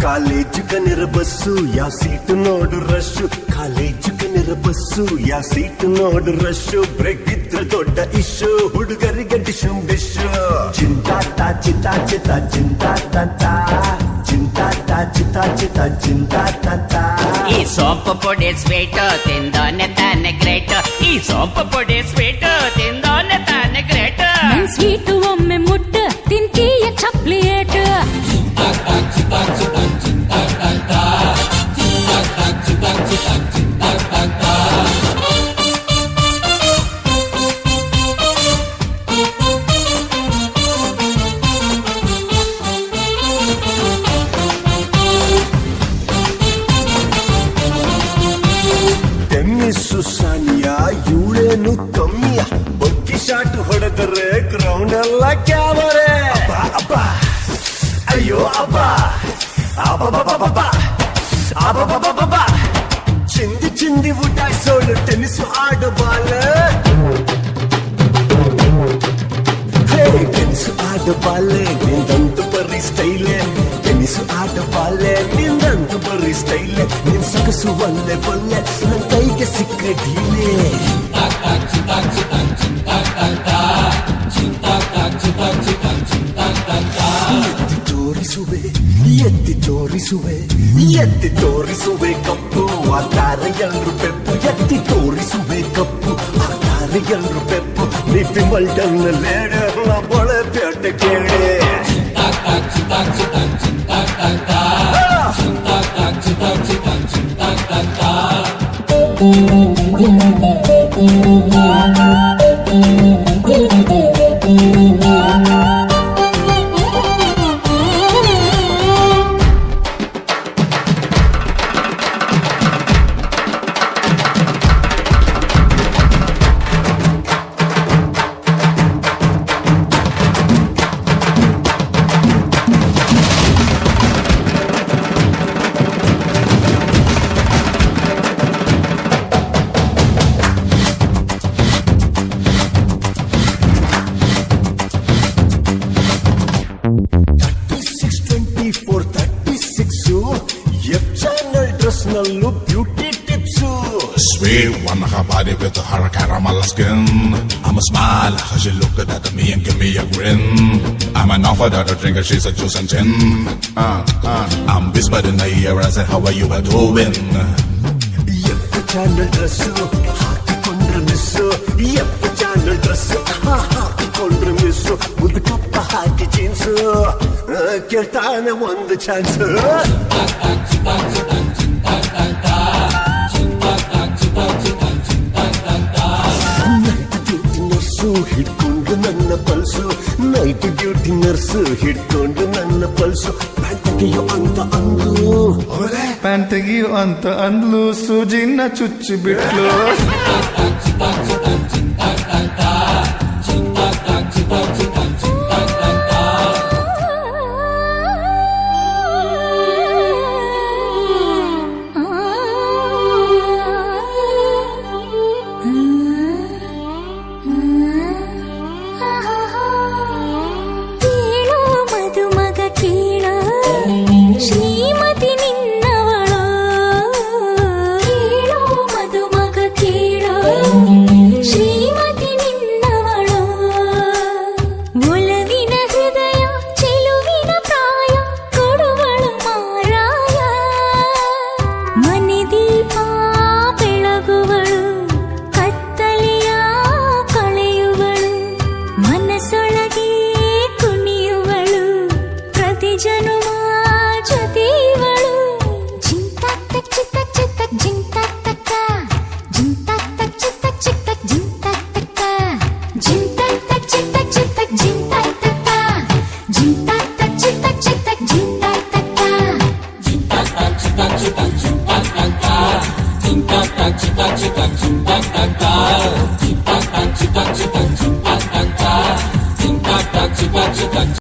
College ಕನಿರ bus ಯಾವ seat ನೋಡು rush college ಕನಿರ bus ಯಾವ ಸೀಟು ನೋಡು ರಶ್ಶು ಬ್ರೇಕ್ ಇದ್ರೆ ದೊಡ್ಡ ಇಶ್ಯೂ ಹುಡುಗರಿಗೆ ಡಿಶು ಡಿಶು ಚಿಂತಾಟ ಚಿತಾ ಚಿತ ಚಿಂತಾಟ ಚಿಂತಾಟ ಚಿತಾ ಚಿತ ಚಿಂತಾಟ ಈ ಸೋಂಪು ಪೊಡಿ ಸ್ವೀಟ್ ತಿಂದೋನೆ ತಾನೆ ಗ್ರೇಟ್ ಈ ಸೋಂಪು ಪೊಡಿ ಸ್ವೀಟ್ ತಿಂದೋನೆ ತಾನೆ ಗ್ರೇಟ್ ನನ್ ಸ್ವೀಟ್ ಒಮ್ಮೆ ಮುಟ್ಟ ತಿಂತೀಯ ಚಾಕ್ಲೇಟ್ ಟೆನ್ನಿಸ್ಸು ಸಾನಿಯಾ ಇವಳೇನು ಕಮ್ಮಿಯ ಬಗ್ಗಿ ಶಾಟ್ ಹೊಡೆದರೆ ಗ್ರೌಂಡ್ ಎಲ್ಲ ಕ್ಯಾಮರೆ ಅಬ್ಬ ಅಯ್ಯೋ ಅಬ್ಬ ಅಬ್ಬ ಚಿಂದಿ ಚಿಂದಿ ಉಟಾಯಿಸೋಳು ಟೆನ್ನಿಸ್ ಆಡು ಬಾಲ ಟೆನ್ನಿಸ್ ಆಡು ಬಾಲೆ ನಿಂದಂತೂ ಬರೀ ಸ್ಟೈಲೆ ಟೆನ್ನಿಸ್ ಆಡು ಬಾಲೆ ನಿಂದಂತೂ ಬರೀ ಸ್ಟೈಲೆ ನಿನ್ ಸೊಗಸು ಒಲ್ಲೆ ಬಲ್ಲೆ ನನ್ ಕೈಗೆ ಸಿಕ್ಕ ಢೀಲೆ ಎತ್ತಿ ತೋರಿಸುವೆ ಎತ್ತಿ ತೋರಿಸುವೆ ಎತ್ತಿ ತೋರಿಸುವೆ ಕಪ್ಪು ಆತಾರೆ ಎಲ್ರು ಪೆಪ್ಪು ಎತ್ತಿ ತೋರಿಸುವೆ ಕಪ್ಪು ಆತಾರೆ ಎಲ್ರು ಪೆಪ್ಪು ನಿಪ್ಪಿ ಮಲ್ಟನ್ನ ಲೇಡೆ ಬೊಳೆ ಪೇಟೆ ಕೇಳೆ ನಲ್ಲೂ beauty tips Sweet one, her body with her caramel skin. I'm a smile, how she look at me and give me a grin. I'm an offer that a drinker, she's a juice and gin. I'm whispered in the ear, I said, how are you doing? F Chanel dress ಹಾಕಿಕೊಂಡ್ರೆ miss F Chanel dress ಹಾಕಿಕೊಂಡ್ರೆ miss ಮುದ್ದು ಕಪ್ಪ ಹಾಕಿ jeans ಕೇಳ್ತಾನೆ ಒಂದು chance night duty nurse ಹಿಡ್ಕೊಂಡು ನನ್ನ pulse night duty nurse ಹಿಡ್ಕೊಂಡು ನನ್ನ ಪಲ್ಸು ಪ್ಯಾಂಟ್ ತೆಗೆಯೋ ಅಂತ ಅಂದು ಪ್ಯಾಂಟ್ ತೆಗಿಯು ಅಂತ ಅಂದ್ಲು ಸೂಜಿನ ಚುಚ್ಚಿ ಬಿಟ್ಲು